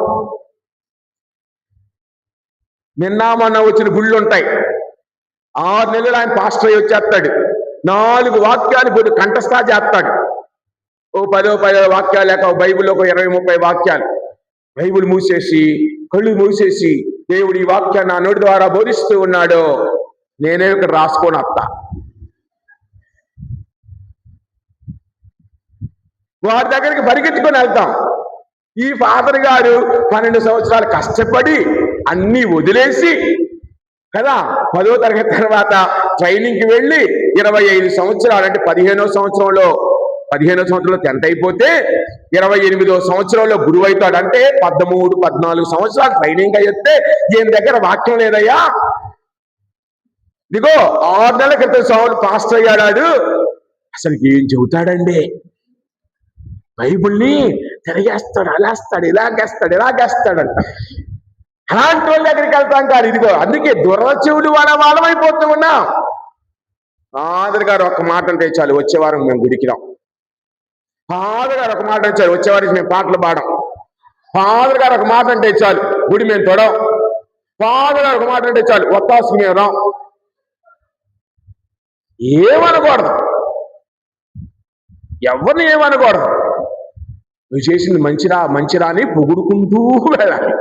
నిన్న మొన్న వచ్చిన గుళ్ళు ఉంటాయి. 6 నెలలు ఆయన పాస్టర్ అయ్యి వచ్చేస్తాడు. 4 వాక్యాలు పోటీ కంఠస్థా చేస్తాడు. 10 వాక్యాలు లేక బైబిల్లో 20-30 వాక్యాలు. బైబిల్ మూసేసి, కళ్ళు మూసేసి, దేవుడు ఈ వాక్యాన్ని నా నోటి ద్వారా బోధిస్తూ ఉన్నాడు, నేనే ఇక్కడ రాసుకొని వస్తా. వారి దగ్గరికి పరిగెత్తుకొని వెళ్తాం. ఈ ఫాదర్ గారు 12 సంవత్సరాలు కష్టపడి అన్నీ వదిలేసి కదా 10వ తరగతి తర్వాత ట్రైనింగ్కి వెళ్ళి 25 సంవత్సరాలు అంటే 15వ సంవత్సరంలో 15వ సంవత్సరంలో 10th అయిపోతే 28వ సంవత్సరంలో గురువు అవుతాడు. అంటే 13, 14 సంవత్సరాలు ట్రైనింగ్ అయ్యితే ఈయన దగ్గర వాక్యం లేదయ్యా. ఇదిగో 6 నెలల క్రితం సౌలు పాస్టర్ అయ్యాడు. అసలు ఏం చెబుతాడండి? బైబుల్ని తిరగేస్తాడు, అలాస్తాడు, ఇలాగేస్తాడంట. అలాంటి వాళ్ళ దగ్గరికి వెళ్తాం కాదు. ఇదిగో అందుకే దురచెవులు వాళ్ళమైపోతూ ఉన్నాం. ఫాదర్ గారు ఒక మాట అంటే చాలు, వచ్చే వారం మేము గుడికి రాం. ఫాదర్ గారు ఒక మాట అంటే చాలు, వచ్చే వారికి మేము పాటలు పాడం. ఫాదర్ గారు ఒక మాట అంటే చాలు, గుడి మేము తొడం. ఫాదర్ గారు ఒక మాట అంటే చాలు, ఒత్తాసుకు మేము రాం. ఏమనకూడదు, ఎవరిని ఏమనకూడదు. నువ్వు చేసింది మంచిరా అని పొగుడుకుంటూ వెళ్ళాలి.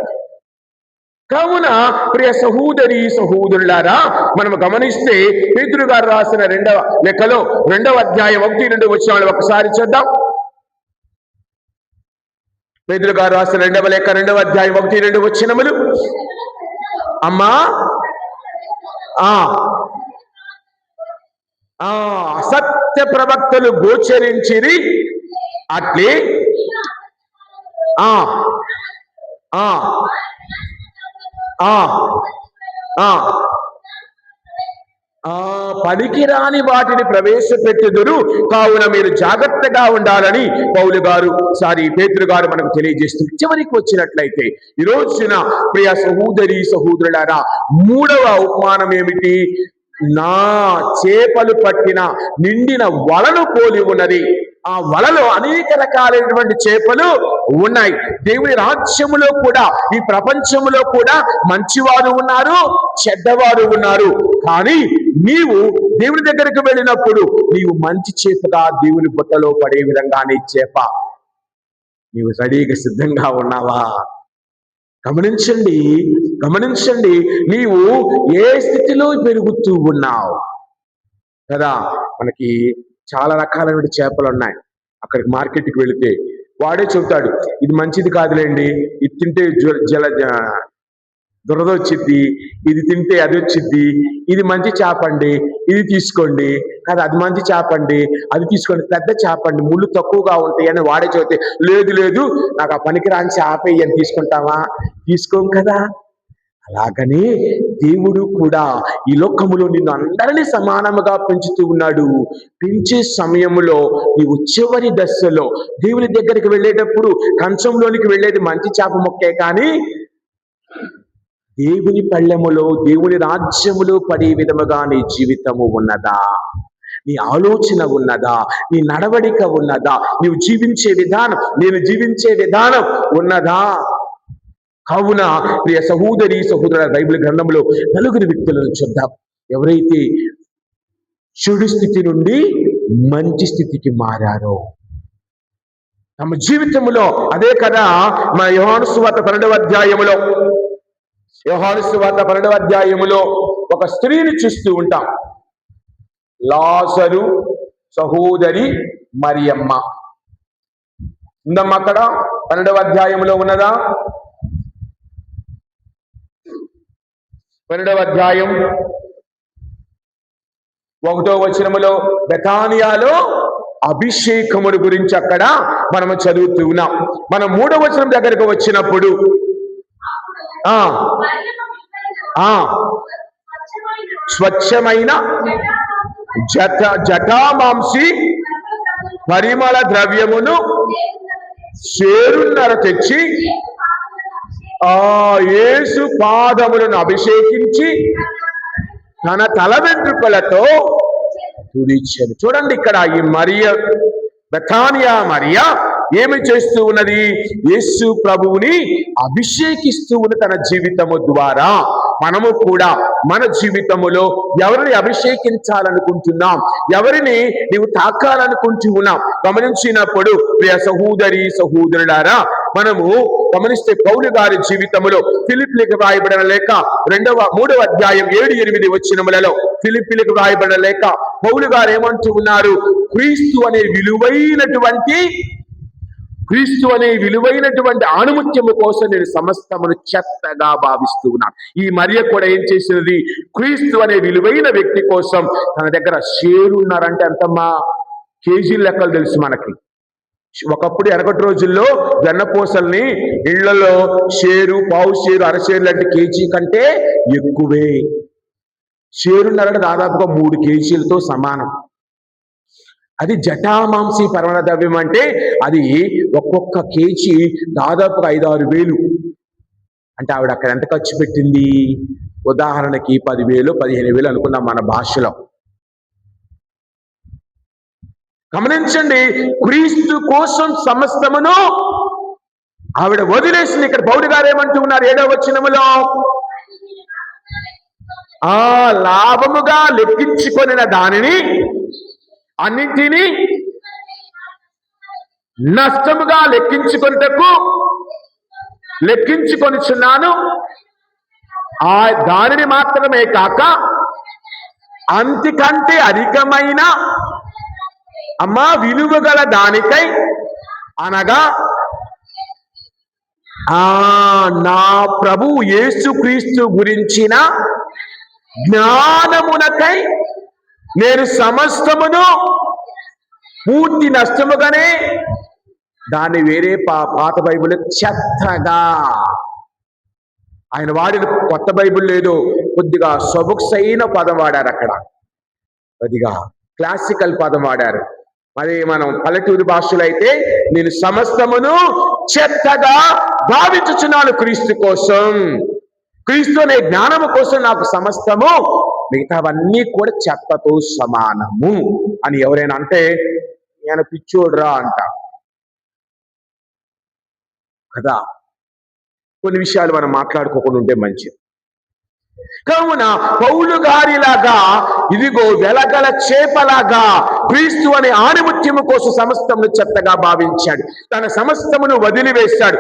కావున ప్రియ సహోదరి సహోదరులారా, మనం గమనిస్తే పేతురు గారు రాసిన 2వ లెక్కలో 2వ అధ్యాయం 1-2 వచనాలు ఒకసారి చూద్దాం. పేతురు గారు రాసిన 2వ లెక్క 2వ అధ్యాయం 1-2 వచనములు. అమ్మా అసత్య ప్రవక్తలు గోచరించిరి, అట్లే పనికిరాని వాటిని ప్రవేశపెట్టుదురు. కావున మీరు జాగ్రత్తగా ఉండాలని పేతురు గారు మనకు తెలియజేస్తూ చివరికి వచ్చినట్లయితే ఈ రోజున ప్రియ సహోదరి సహోదరులారా, 3వ ఉపమానం ఏమిటి? నా చేపలు పట్టిన నిండిన వలను పోలి ఉన్నది. ఆ వలలో అనేక రకాలైనటువంటి చేపలు ఉన్నాయి. దేవుని రాజ్యములో కూడా, ఈ ప్రపంచములో కూడా మంచివారు ఉన్నారు, చెడ్డవారు ఉన్నారు. కానీ నీవు దేవుని దగ్గరికి వెళ్ళినప్పుడు నీవు మంచి చేపగా దేవుని బుట్టలో పడే విధంగా నీ చేప నీవు రెడీగా సిద్ధంగా ఉన్నావా? గమనించండి, నీవు ఏ స్థితిలో పెరుగుతూ ఉన్నావు కదా. మనకి చాలా రకాలైన చేపలు ఉన్నాయి. అక్కడికి మార్కెట్కి వెళితే వాడే చెబుతాడు, ఇది మంచిది కాదులేండి, ఇది తింటే దురద వచ్చిద్ది, ఇది తింటే అది వచ్చిద్ది, ఇది మంచి చేపండి, ఇది తీసుకోండి, కాదు అది మంచి చేపండి, అది తీసుకోండి, పెద్ద చేపండి, ముళ్ళు తక్కువగా ఉంటాయి అని వాడే చెబితే, లేదు నాకు ఆ పనికిరాని చేప అని తీసుకుంటావా? తీసుకోం కదా. అలాగని దేవుడు కూడా ఈ లోకములో నిన్ను అందరినీ సమానముగా పెంచుతూ ఉన్నాడు. పెంచే సమయంలో నీవు చివరి దశలో దేవుని దగ్గరికి వెళ్ళేటప్పుడు కంచంలోనికి వెళ్ళేది మంచి చేప మొక్కే, కానీ దేవుని పళ్ళెములో, దేవుని రాజ్యములో పడే విధముగా నీ జీవితము ఉన్నదా? నీ ఆలోచన ఉన్నదా? నీ నడవడిక ఉన్నదా? నీవు జీవించే విధానం, నేను జీవించే విధానం ఉన్నదా? కావున ప్రియ సహోదరి సహోదరుల, బైబిల్ గ్రంథంలో 4 వ్యక్తులను చూద్దాం. ఎవరైతే చెడు స్థితి నుండి మంచి స్థితికి మారారో తమ జీవితంలో. అదే కదా మన యోహాను సువార్త 12వ అధ్యాయములో ఒక స్త్రీని చూస్తూ ఉంటాం. లాజరు సహోదరి మరియమ్మ ఉందమ్మా. అక్కడ 12వ అధ్యాయంలో ఉన్నదా? 12వ అధ్యాయం 1వ వచనములో బెతానియాలో అభిషేకముల గురించి అక్కడ మనము చదువుతూ ఉన్నాం. మనం 3వ వచనం దగ్గరకు వచ్చినప్పుడు స్వచ్ఛమైన జటామాంసి పరిమళ ద్రవ్యమును చేరున్నర తెచ్చి యేసు పాదములను అభిషేకించి తన తల వెంట్రుకలతో తుడిచెను. చూడండి, ఇక్కడ ఈ బెతానియా మరియా ఏమి చేస్తూ ఉన్నది? యేసు ప్రభువుని అభిషేకిస్తూ ఉన్న తన జీవితము ద్వారా మనము కూడా మన జీవితములో ఎవరిని అభిషేకించాలనుకుంటున్నాం, ఎవరిని నీవు తాకాలనుకుంటూ ఉన్నాం గమనించినప్పుడు ప్రియ సహోదరి సహోదరులారా, మనము గమనిస్తే పౌలు గారి జీవితములో ఫిలిప్పీలకు వ్రాయబడిన లేఖ 3వ అధ్యాయం 7-8 వచనములలో ఫిలిప్పీలకు వ్రాయబడిన లేఖ పౌలు గారు ఏమంటూ ఉన్నారు? క్రీస్తు అనే విలువైనటువంటి ఆణిముత్యము కోసం నేను సమస్తమును చెత్తగా భావిస్తూ ఉన్నాను. ఈ మరియ కూడా ఏం చేసినది? క్రీస్తు అనే విలువైన వ్యక్తి కోసం తన దగ్గర షేరున్నారంటే ఎంతమ్మా? కేజీల లెక్కలు తెలుసు మనకి. ఒకప్పుడు వెనకటి రోజుల్లో వెన్నపూసల్ని ఇళ్లలో షేరు, పావు షేరు, అరషేరు లాంటి కేజీ కంటే ఎక్కువే. షేరున్నర దాదాపుగా 3 కేజీలతో సమానం. అది జటామాంసి పరమణ ద్రవ్యం అంటే అది ఒక్కొక్క కేజీ దాదాపుగా 5-6 వేలు. అంటే ఆవిడ అక్కడ ఎంత ఖర్చు పెట్టింది? ఉదాహరణకి 10,000 15,000 అనుకుందాం మన భాషలో. గమనించండి, క్రీస్తు కోసం సమస్తమును ఆవిడ వదిలేసింది. ఇక్కడ పౌలు గారు ఏమంటూ ఉన్నారు 7వ వచనములో, లాభముగా లెక్కించుకొనిన దానిని అన్నింటినీ నష్టముగా లెక్కించుకొనిచున్నాను. దానిని మాత్రమే కాక అంతికంటే అధికమైన విలువ గల దానికై, అనగా నా ప్రభువు యేసుక్రీస్తు గురించిన జ్ఞానమునకై నేను సమస్తమును పూర్తి నష్టముగానే, దాన్ని వేరే పాత బైబిల్ చెత్తగా, ఆయన వాడిన కొత్త బైబిల్ లేదు, కొద్దిగా సొబుక్సైన పదం వాడారు అక్కడ, కొద్దిగా క్లాసికల్ పదం వాడారు. మరి మనం పల్లెటూరు భాషలో అయితే నేను సమస్తమును చెత్తగా భావించుచున్నాను క్రీస్తు కోసం, క్రీస్తు అనే జ్ఞానము కోసం నాకు సమస్తము, మిగతావన్నీ కూడా చెత్తతో సమానము అని ఎవరైనా అంటే నేను పిచ్చోడ్రా అంట కదా. కొన్ని విషయాలు మనం మాట్లాడుకోకుండా ఉంటే మంచిది. కావున పౌలు గారిలాగా ఇదిగో వెలగల చేపలాగా క్రీస్తు అనే ఆణిముత్యము కోసం సమస్తమును చెత్తగా భావించాడు. తన సమస్తమును వదిలివేశాడు.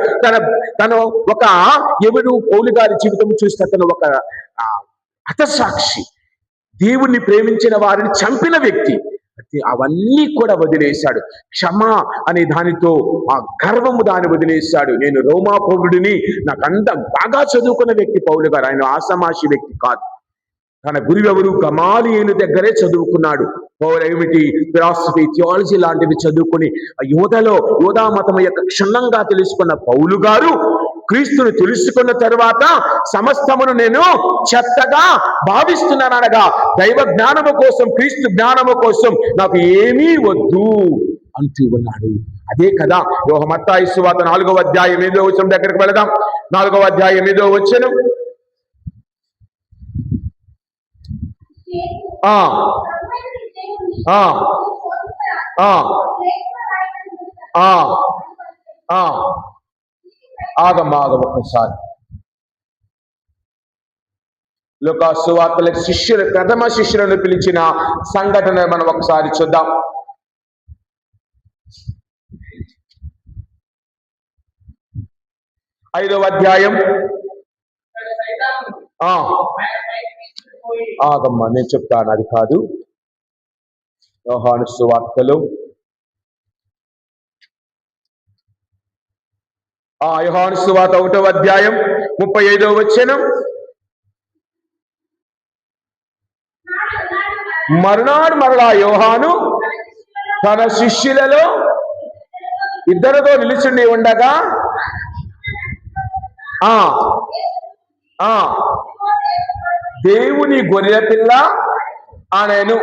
తన ఒక ఎవరు పౌలు గారి జీవితం చూస్తే అతను ఒక హతసాక్షి, దేవుణ్ణి ప్రేమించిన వారిని చంపిన వ్యక్తి. అవన్నీ కూడా వదిలేశాడు. క్షమ అనే దానితో ఆ గర్వము దాన్ని వదిలేశాడు. నేను రోమా పౌరుడిని, నాకంత బాగా చదువుకున్న వ్యక్తి పౌలు గారు. ఆయన ఆసమాషి వ్యక్తి కాదు. తన గురువెవరు? గమాలియేలు దగ్గరే చదువుకున్నాడు. పౌలు ఏమిటి ఫిలాసఫీ, థియాలజీ లాంటివి చదువుకుని యోధా మతం యొక్క క్షుణ్ణంగా తెలుసుకున్న పౌలు గారు క్రీస్తును తెలుసుకున్న తరువాత సమస్తమును నేను చెత్తగా భావిస్తున్నాననగా, దైవ జ్ఞానము కోసం, క్రీస్తు జ్ఞానము కోసం నాకు ఏమీ వద్దు అంటూ ఉన్నాడు. అదే కదా మత్తయి సువార్త 4వ అధ్యాయం 8వ వచనం దగ్గరికి వెళదాం. 4వ అధ్యాయం 8వ వచనం. ఆగమ్మ ఒక్కసారి. లూకా సువార్తల ప్రథమ శిష్యులను పిలిచిన సంఘటన మనం ఒకసారి చూద్దాం. ఐదవ అధ్యాయం. ఆగమ్మ నేను చెప్తాను, అది కాదు. యోహాను సువార్తలు యోహాను సువార్త 1వ అధ్యాయం 35వ వచనం. మరునాడు మరలా యోహాను తన శిష్యులలో ఇద్దరితో నిలిచిండి ఉండగా దేవుని గొర్రె పిల్ల అనేను.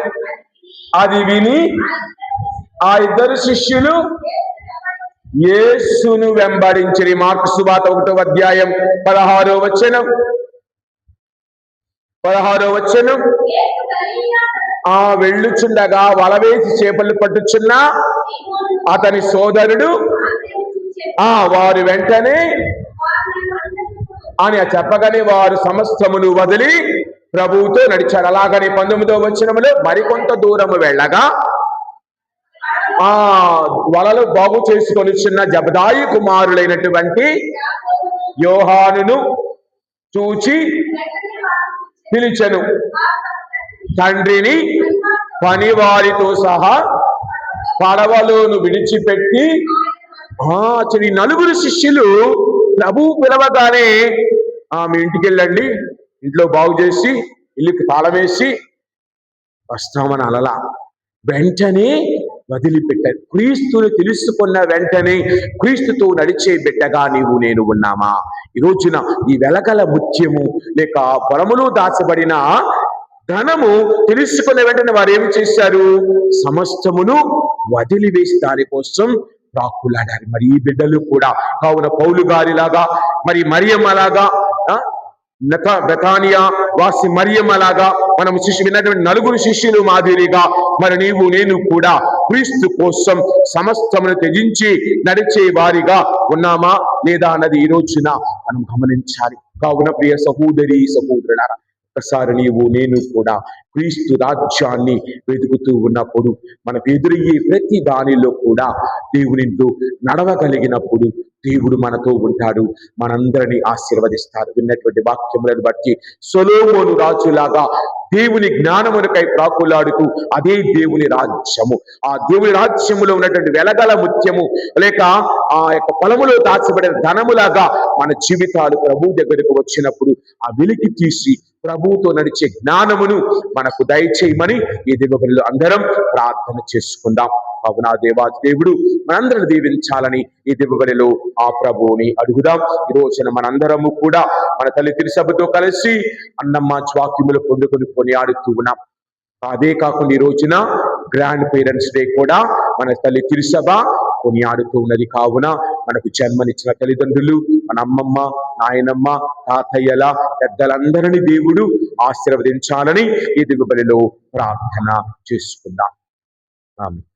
అది విని ఆ ఇద్దరు శిష్యులు యేసును వెంబడించిరి. మార్కు సువార్త 1వ అధ్యాయం 16వ వచనం. వెళ్ళుచుండగా వలవేసి చేపలు పట్టుచున్న అతని సోదరుడు వారు వెంటనే అని చెప్పగానే వారు సమస్తమును వదిలి ప్రభువుతో నడిచారు. అలాగని 19వ వచనములో మరికొంత దూరము వెళ్ళగా వలలు బాగు చేసుకొని చిన్న జబదాయి కుమారులైనటువంటి యోహానును చూచి పిలిచెను. తండ్రిని పనివారితో సహా పడవలోను విడిచిపెట్టి ఈ 4 శిష్యులు ప్రభువు పిలవగానే మీ ఇంటికి వెళ్ళండి, ఇంట్లో బాగు చేసి ఇల్లుకి తాళం వేసి వస్తామని అలలా. వెంటనే వదిలిపెట్టారు. క్రీస్తుని తెలుసుకున్న వెంటనే క్రీస్తుతో నడిచే బిడ్డగా నీవు నేను ఉన్నామా? ఈ రోజున ఈ వెలగల ముత్యము లేక పొలములో దాచబడిన ధనము తెలుసుకున్న వెంటనే వారు ఏమి చేశారు? సమస్తమును వదిలివేసి దానికోసం ప్రాకులాడారు. మరి ఈ బిడ్డలు కూడా కావున పౌలు గారిలాగా, మరి మరియమ్మలాగా, బెతానియా వాసి మరియమ్మలాగా, మనం విన్నటువంటి నలుగురు శిష్యులు మాదిరిగా మరి నీవు నేను కూడా క్రీస్తు కోసం సమస్తమును త్యజించి నడిచే వారిగా ఉన్నామా లేదా అన్నది ఈ రోజున మనం గమనించాలి. కావున ప్రియ సహోదరి సహోదరులారా, ఒకసారి నీవు నేను కూడా క్రీస్తు రాజ్యాన్ని వెతుకుతూ ఉన్నప్పుడు మనకు ఎదురయ్యే ప్రతి దానిలో కూడా దేవునితో నడవగలిగినప్పుడు దేవుడు మనతో ఉంటాడు, మనందరినీ ఆశీర్వదిస్తారు. విన్నటువంటి వాక్యములను బట్టి సొలొమోను రాజులాగా దేవుని జ్ఞానమునకై ప్రాకులాడుతూ అదే దేవుని రాజ్యము, ఆ దేవుని రాజ్యములో ఉన్నటువంటి వెలగల ముత్యము లేక ఆ యొక్క పొలములో దాచబడిన ధనములాగా మన జీవితాలు ప్రభు దగ్గరకు వచ్చినప్పుడు ఆ వెలికి తీసి ప్రభువుతో నడిచే జ్ఞానమును మనకు దయచేయమని ఈ దివ్యబలిలో అందరం ప్రార్థన చేసుకుందాం. కావున దేవుడు మనందరిని దీవించాలని ఈ దివ్యబలిలో ఆ ప్రభువుని అడుగుదాం. ఈ రోజున మనందరము కూడా మన తల్లి తిరుసభతో కలిసి అన్నమ్మ వాక్యములు పొందుకొని కొనియాడుతూ ఉన్నాం. అదే కాకుండా ఈ రోజున గ్రాండ్ పేరెంట్స్ డే కూడా మన తల్లి తిరుసభ కొనియాడుతూ ఉన్నది. కావున మనకు జన్మనిచ్చిన తల్లిదండ్రులు, మన అమ్మమ్మ, నాయనమ్మ, తాతయ్యల పెద్దలందరినీ దేవుడు ఆశీర్వదించాలని ఈ దివ్యబలిలో ప్రార్థన చేసుకుందాం. ఆమేన్.